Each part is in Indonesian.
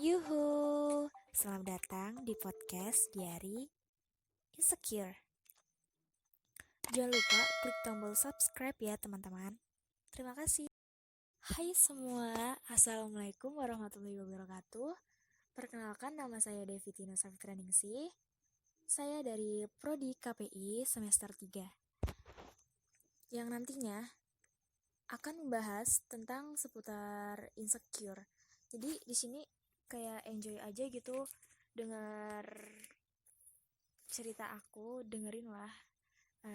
Yuhu, selamat datang di podcast Diary Insecure. Jangan lupa klik tombol subscribe ya teman-teman. Terima kasih. Hai semua, Assalamualaikum warahmatullahi wabarakatuh. Perkenalkan, nama saya Devitino Safitraningsih. Saya dari Prodi KPI semester 3, yang nantinya akan membahas tentang seputar insecure. Jadi di sini kayak enjoy aja gitu dengar cerita aku, dengerin lah.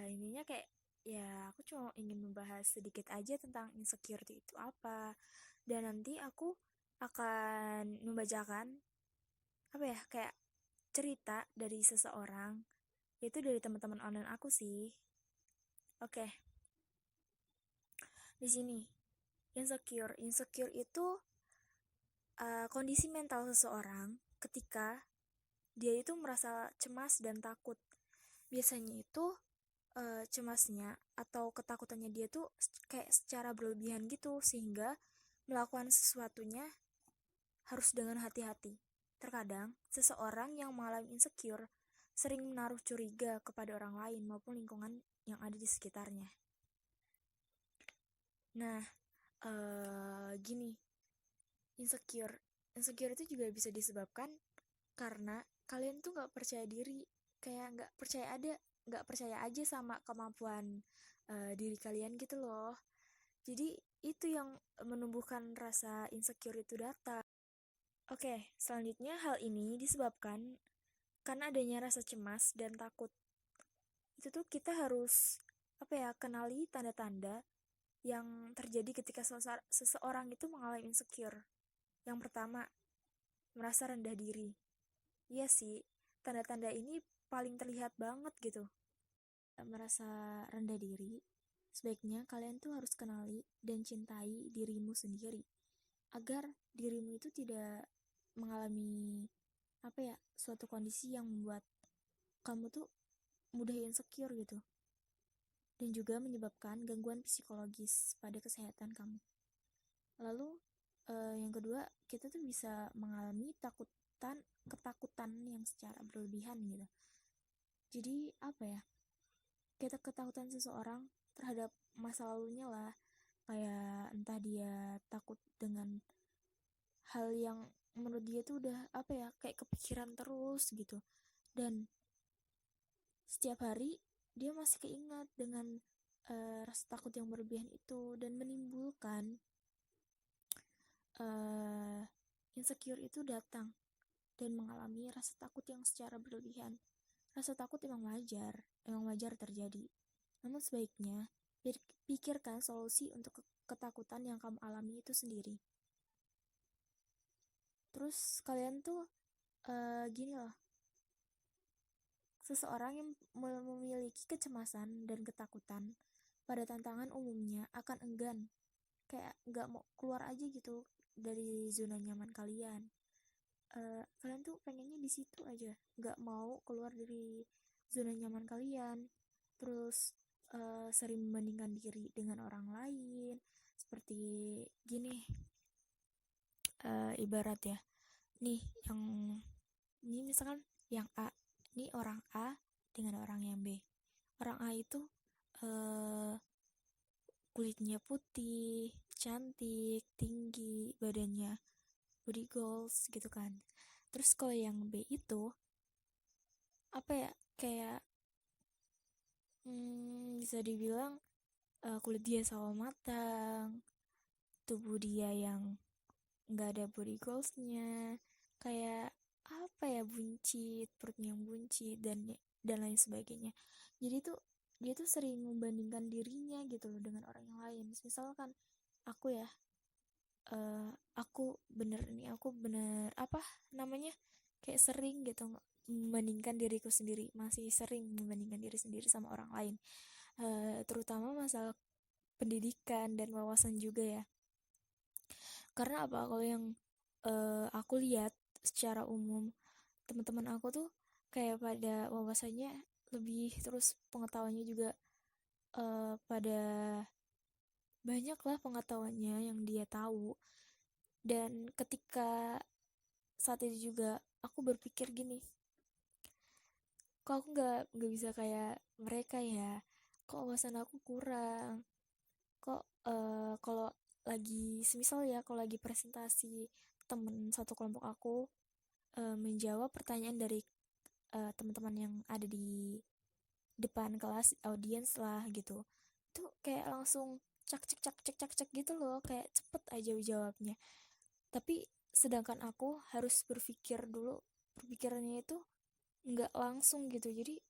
Ininya kayak ya aku cuma ingin membahas sedikit aja tentang insecurity itu apa, dan nanti aku akan membacakan apa ya, kayak cerita dari seseorang, itu dari teman-teman online aku sih. Oke, di sini insecure itu kondisi mental seseorang ketika dia itu merasa cemas dan takut. Biasanya itu cemasnya atau ketakutannya dia tuh kayak secara berlebihan gitu, sehingga melakukan sesuatunya harus dengan hati-hati. Terkadang seseorang yang mengalami insecure sering menaruh curiga kepada orang lain maupun lingkungan yang ada di sekitarnya. Nah, gini, insecure insecure itu juga bisa disebabkan karena kalian tuh nggak percaya diri, kayak nggak percaya aja sama kemampuan diri kalian gitu loh. Jadi itu yang menumbuhkan rasa insecure itu datang. Oke, selanjutnya hal ini disebabkan karena adanya rasa cemas dan takut. Itu tuh kita harus kenali tanda-tanda yang terjadi ketika seseorang itu mengalami insecure. Yang pertama, merasa rendah diri. Iya sih, tanda-tanda ini paling terlihat banget gitu. Merasa rendah diri, sebaiknya kalian tuh harus kenali dan cintai dirimu sendiri, agar dirimu itu tidak mengalami suatu kondisi yang membuat kamu tuh mudah insecure gitu, dan juga menyebabkan gangguan psikologis pada kesehatan kamu. Lalu yang kedua, kita tuh bisa mengalami ketakutan yang secara berlebihan gitu. Jadi kita ketakutan seseorang terhadap masa lalunya lah, kayak entah dia takut dengan hal yang menurut dia tuh udah kayak kepikiran terus gitu, dan setiap hari dia masih keingat dengan rasa takut yang berlebihan itu, dan menimbulkan insecure itu datang dan mengalami rasa takut yang secara berlebihan. Rasa takut emang wajar terjadi. Namun sebaiknya pikirkan solusi untuk ketakutan yang kamu alami itu sendiri. Terus kalian tuh gini loh, seseorang yang memiliki kecemasan dan ketakutan pada tantangan umumnya akan enggan, kayak nggak mau keluar aja gitu dari zona nyaman kalian. Kalian tuh pengennya di situ aja, nggak mau keluar dari zona nyaman kalian. Terus sering membandingkan diri dengan orang lain, seperti gini, ibarat ya, nih yang ini misalkan yang A, ini orang A dengan orang yang B. Orang A itu kulitnya putih, cantik, tinggi, badannya body goals gitu kan. Terus kalau yang B itu kayak bisa dibilang kulit dia sawo matang, tubuh dia yang nggak ada body goalsnya, kayak buncit, perutnya yang buncit, dan lain sebagainya. Jadi tuh dia tuh sering membandingkan dirinya gitu loh dengan orang yang lain. Misalkan aku ya, aku bener kayak sering gitu membandingkan diriku sendiri, masih sering membandingkan diri sendiri sama orang lain, terutama masalah pendidikan dan wawasan juga ya. Karena kalau yang aku lihat secara umum, teman-teman aku tuh kayak pada wawasannya lebih, terus pengetahuannya juga pada banyak lah pengetahuannya yang dia tahu. Dan ketika saat itu juga aku berpikir gini, kok aku nggak bisa kayak mereka ya, kok wawasan aku kurang, kok kalau lagi semisal ya kalau lagi presentasi temen satu kelompok aku menjawab pertanyaan dari teman-teman yang ada di depan kelas audiens lah gitu, itu kayak langsung cak cek cak cek cak cek gitu loh, kayak cepet aja jawabnya. Tapi sedangkan aku harus berpikir dulu, berpikirnya itu nggak langsung gitu, jadi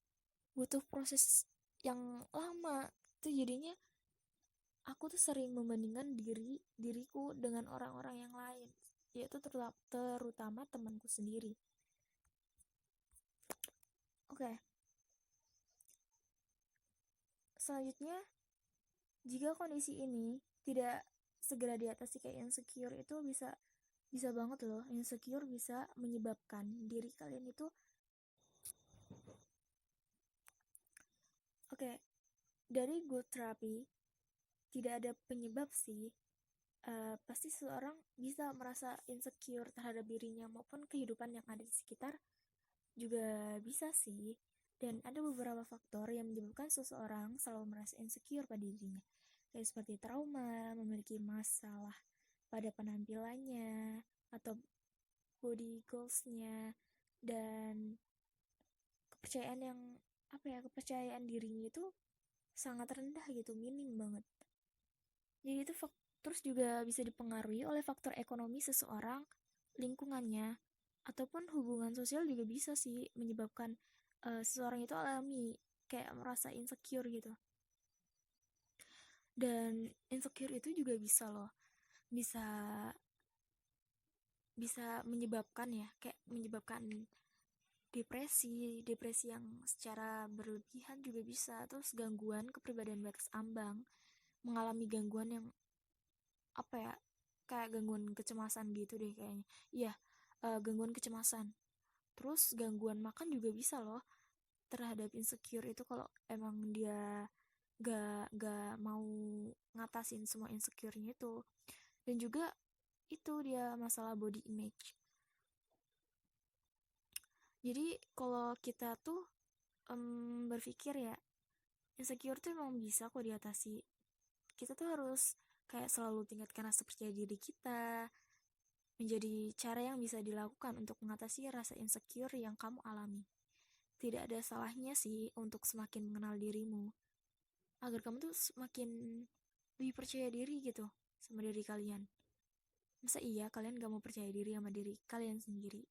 butuh proses yang lama. Itu jadinya aku tuh sering membandingkan diriku dengan orang-orang yang lain, yaitu terutama temanku sendiri. Oke, selanjutnya, jika kondisi ini tidak segera diatasi kayak insecure, itu bisa bisa banget loh, insecure bisa menyebabkan diri kalian itu oke, dari good therapy tidak ada penyebab sih. Pasti seseorang bisa merasa insecure terhadap dirinya maupun kehidupan yang ada di sekitar juga bisa sih. Dan ada beberapa faktor yang menyebabkan seseorang selalu merasa insecure pada dirinya, kayak seperti trauma, memiliki masalah pada penampilannya atau body goals-nya, dan kepercayaan yang kepercayaan dirinya itu sangat rendah gitu, minim banget. Jadi itu terus juga bisa dipengaruhi oleh faktor ekonomi seseorang, lingkungannya, ataupun hubungan sosial juga bisa sih menyebabkan seseorang itu alami kayak merasa insecure gitu. Dan insecure itu juga bisa loh, bisa bisa menyebabkan ya, kayak menyebabkan depresi, depresi yang secara berlebihan juga bisa, terus gangguan kepribadian batas ambang, mengalami gangguan yang kayak gangguan kecemasan gitu deh kayaknya. Iya, gangguan kecemasan. Terus gangguan makan juga bisa loh terhadap insecure itu, kalau emang dia gak mau ngatasin semua insecure-nya itu. Dan juga itu dia masalah body image. Jadi kalau kita tuh berpikir ya, insecure tuh emang bisa kok diatasi. Kita tuh harus kayak selalu tingkatkan rasa percaya diri kita, menjadi cara yang bisa dilakukan untuk mengatasi rasa insecure yang kamu alami. Tidak ada salahnya sih untuk semakin mengenal dirimu, agar kamu tuh semakin lebih percaya diri gitu sama diri kalian. Masa iya kalian gak mau percaya diri sama diri kalian sendiri?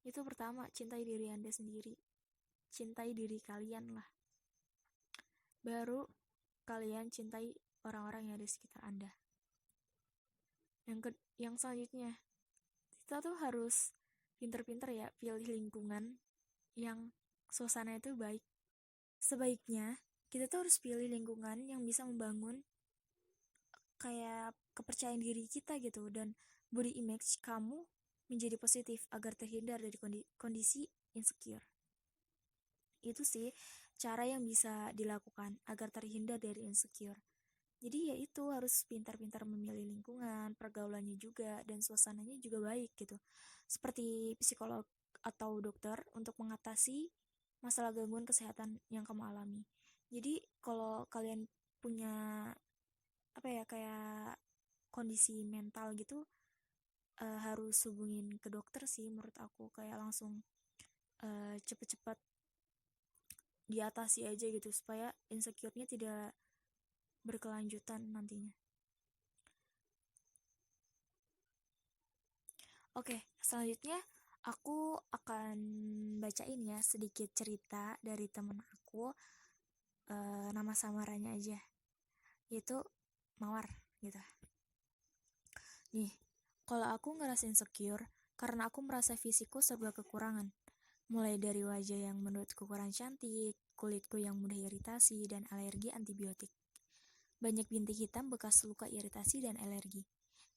Itu pertama, cintai diri Anda sendiri. Cintai diri kalian lah. Baru kalian cintai orang-orang yang ada di sekitar Anda. Yang selanjutnya, kita tuh harus pinter-pinter ya pilih lingkungan yang suasana itu baik. Sebaiknya kita tuh harus pilih lingkungan yang bisa membangun kayak kepercayaan diri kita gitu, dan body image kamu menjadi positif agar terhindar dari kondisi insecure. Itu sih cara yang bisa dilakukan agar terhindar dari insecure. Jadi ya itu, harus pintar-pintar memilih lingkungan, pergaulannya juga, dan suasananya juga baik gitu. Seperti psikolog atau dokter untuk mengatasi masalah gangguan kesehatan yang kamu alami. Jadi kalau kalian punya kayak kondisi mental gitu, harus hubungin ke dokter sih menurut aku, kayak langsung cepet-cepet diatasi aja gitu supaya insecure-nya tidak berkelanjutan nantinya. Oke, selanjutnya aku akan bacain ya sedikit cerita dari temen aku, nama samarannya aja, yaitu Mawar gitu. Nih, kalau aku ngerasa insecure karena aku merasa fisikku serba kekurangan. Mulai dari wajah yang menurutku kurang cantik, kulitku yang mudah iritasi, dan alergi antibiotik. Banyak bintik hitam bekas luka iritasi dan alergi.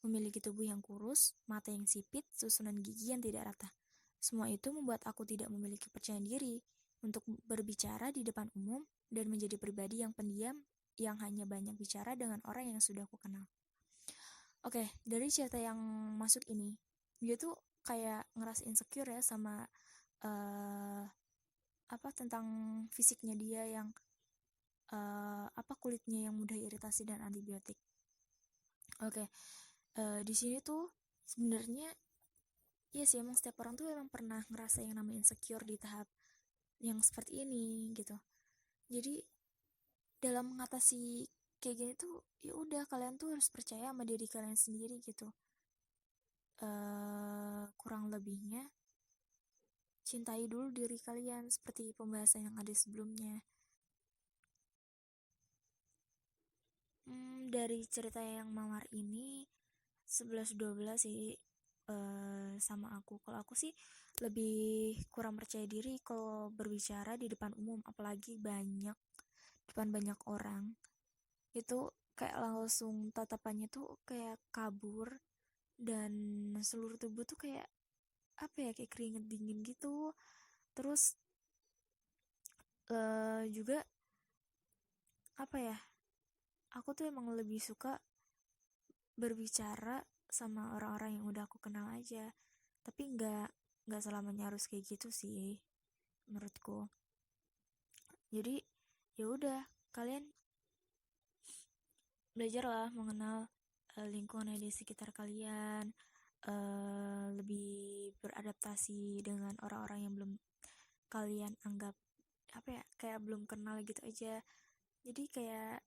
Memiliki tubuh yang kurus, mata yang sipit, susunan gigi yang tidak rata. Semua itu membuat aku tidak memiliki kepercayaan diri untuk berbicara di depan umum dan menjadi pribadi yang pendiam yang hanya banyak bicara dengan orang yang sudah aku kenal. Oke, dari cerita yang masuk ini, dia tuh kayak ngerasa insecure ya sama tentang fisiknya dia yang kulitnya yang mudah iritasi dan antibiotik. Oke. Di sini tuh sebenarnya iya sih, emang setiap orang tuh emang pernah ngerasa yang namanya insecure di tahap yang seperti ini gitu. Jadi dalam mengatasi kayak gini tuh ya udah, kalian tuh harus percaya sama diri kalian sendiri gitu. Kurang lebihnya cintai dulu diri kalian seperti pembahasan yang ada sebelumnya. Dari cerita yang mawar ini 11-12 sih sama aku. Kalau aku sih lebih kurang percaya diri kalau berbicara di depan umum, apalagi depan banyak orang. Itu kayak langsung tatapannya tuh kayak kabur, dan seluruh tubuh tuh kayak kayak keringet dingin gitu. Terus juga aku tuh emang lebih suka berbicara sama orang-orang yang udah aku kenal aja, tapi nggak selamanya harus kayak gitu sih menurutku. Jadi ya udah, kalian belajarlah mengenal lingkungan yang di sekitar kalian, lebih beradaptasi dengan orang-orang yang belum kalian anggap kayak belum kenal gitu aja. Jadi kayak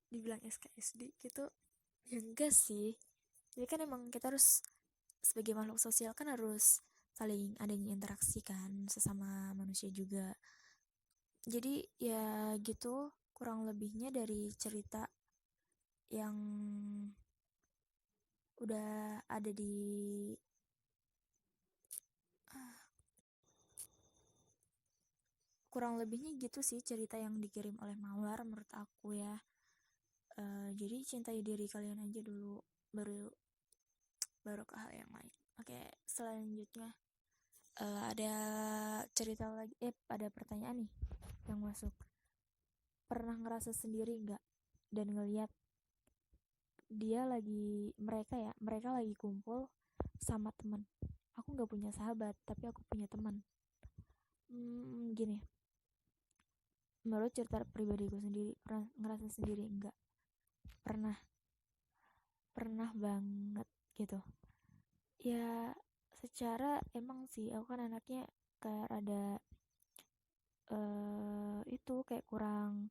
dibilang SKSD gitu ya enggak sih. Jadi kan emang kita harus sebagai makhluk sosial kan harus saling adanya interaksi kan sesama manusia juga. Jadi ya gitu kurang lebihnya dari cerita yang udah ada di kurang lebihnya gitu sih cerita yang dikirim oleh Mawar menurut aku ya. Jadi cintai diri kalian aja dulu, baru ke hal yang lain. Oke, selanjutnya ada cerita lagi, ada pertanyaan nih yang masuk. Pernah ngerasa sendiri nggak dan ngelihat mereka lagi kumpul sama teman. Aku nggak punya sahabat, tapi aku punya teman. Gini, menurut cerita pribadiku sendiri, pernah ngerasa sendiri enggak? Pernah banget gitu. Ya secara emang sih aku kan anaknya kayak ada itu kayak kurang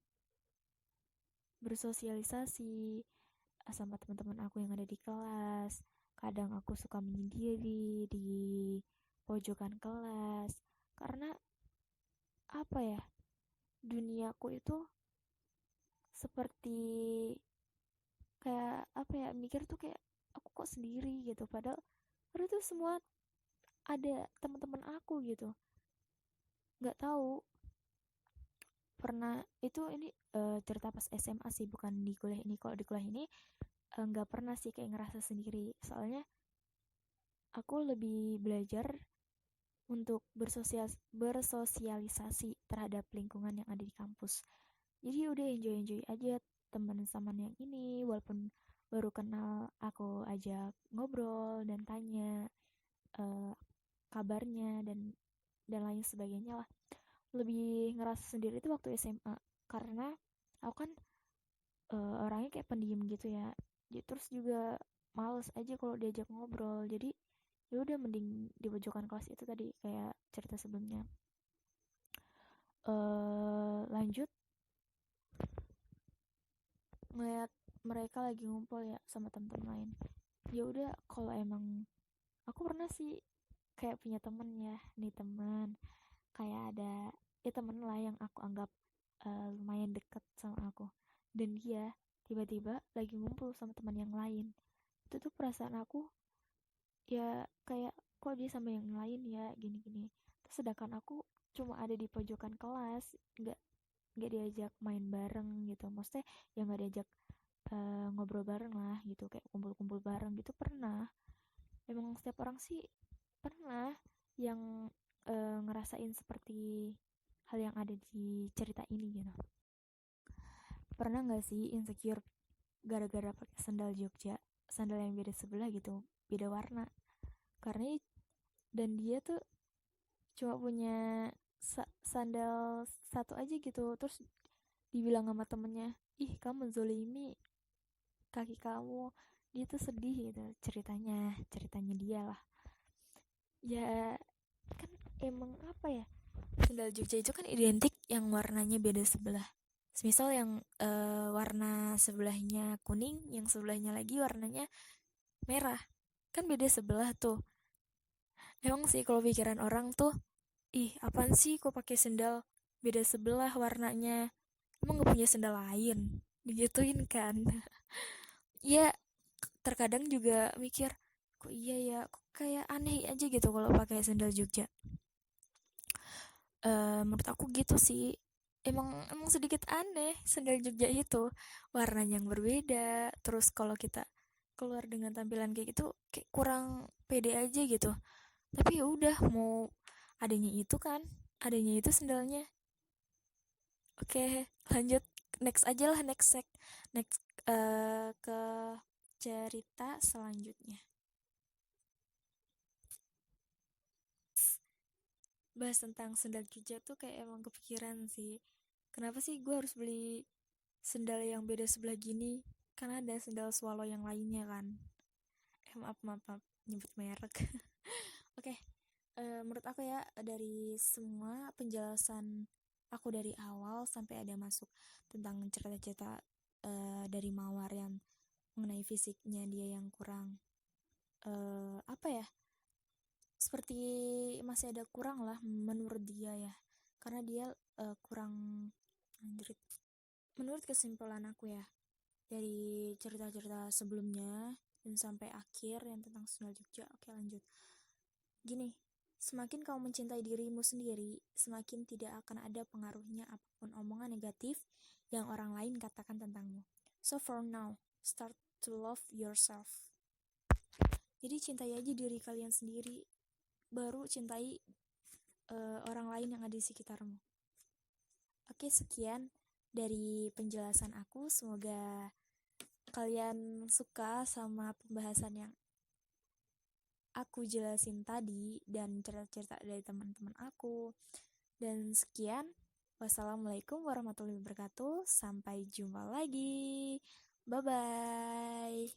bersosialisasi sama teman-teman aku yang ada di kelas. Kadang aku suka menyendiri di pojokan kelas karena duniaku itu seperti kayak mikir tuh kayak aku kok sendiri gitu, padahal tuh semua ada teman-teman aku gitu. Nggak tahu, pernah itu ini cerita pas SMA sih, bukan di kuliah ini. Kalau di kuliah ini nggak pernah sih kayak ngerasa sendiri, soalnya aku lebih belajar untuk bersosialisasi terhadap lingkungan yang ada di kampus. Jadi udah enjoy aja teman-teman yang ini, walaupun baru kenal aku ajak ngobrol dan tanya kabarnya dan lain sebagainya lah. Lebih ngerasa sendiri itu waktu SMA karena aku kan orangnya kayak pendiam gitu ya. Terus juga males aja kalau diajak ngobrol. Jadi ya udah mending di pojokan kelas itu tadi kayak cerita sebelumnya. Lanjut, ngeliat mereka lagi ngumpul ya sama teman-teman lain. Ya udah, kalau emang aku pernah sih kayak punya temen ya, nih teman kayak ada temen lah yang aku anggap lumayan deket sama aku, dan dia tiba-tiba lagi ngumpul sama teman yang lain. Itu tuh perasaan aku ya kayak kok dia sama yang lain ya gini-gini. Terus sedangkan aku cuma ada di pojokan kelas, nggak diajak main bareng gitu, maksudnya ya nggak diajak ngobrol bareng lah gitu, kayak kumpul-kumpul bareng gitu. Pernah, emang setiap orang sih pernah yang ngerasain seperti hal yang ada di cerita ini gitu. Pernah nggak sih insecure gara-gara pakai sandal Jogja, sandal yang beda sebelah gitu, beda warna? karena dan dia tuh cuma punya sandal satu aja gitu. Terus dibilang sama temennya, ih kamu zolimi kaki kamu. Dia tuh sedih gitu ceritanya dia lah. Ya kan emang apa ya, sendal Jogja itu kan identik yang warnanya beda sebelah. Misal yang warna sebelahnya kuning, yang sebelahnya lagi warnanya merah, kan beda sebelah tuh. Emang sih kalau pikiran orang tuh, ih apaan sih kok pakai sendal beda sebelah warnanya, emang gak punya sendal lain, digituin kan. Ya terkadang juga mikir, kok iya ya, kok kayak aneh aja gitu kalau pakai sendal Jogja. Menurut aku gitu sih, emang sedikit aneh sendal Jogja itu, warnanya yang berbeda. Terus kalau kita keluar dengan tampilan kayak gitu kayak kurang pede aja gitu. Tapi ya udah, mau adanya itu kan, adanya itu sendalnya. Oke, lanjut next aja lah, next ke cerita selanjutnya. Bahas tentang sendal Jogja tuh kayak emang kepikiran sih, kenapa sih gue harus beli sendal yang beda sebelah gini, karena ada sendal swallow yang lainnya kan. Maaf nyebut merek. Oke, menurut aku ya, dari semua penjelasan aku dari awal sampai ada masuk tentang cerita-cerita dari Mawar yang mengenai fisiknya dia yang kurang apa ya, seperti masih ada kurang lah menurut dia ya, karena dia kurang anjrit. Menurut kesimpulan aku ya, dari cerita-cerita sebelumnya dan sampai akhir yang tentang Sundal Jogja. Oke, lanjut. Gini, semakin kau mencintai dirimu sendiri, semakin tidak akan ada pengaruhnya apapun omongan negatif yang orang lain katakan tentangmu. So for now, start to love yourself. Jadi cintai aja diri kalian sendiri, baru cintai orang lain yang ada di sekitarmu. Oke, sekian dari penjelasan aku. Semoga kalian suka sama pembahasan yang aku jelasin tadi dan cerita-cerita dari teman-teman aku. Dan sekian, wassalamualaikum warahmatullahi wabarakatuh. Sampai jumpa lagi. Bye-bye.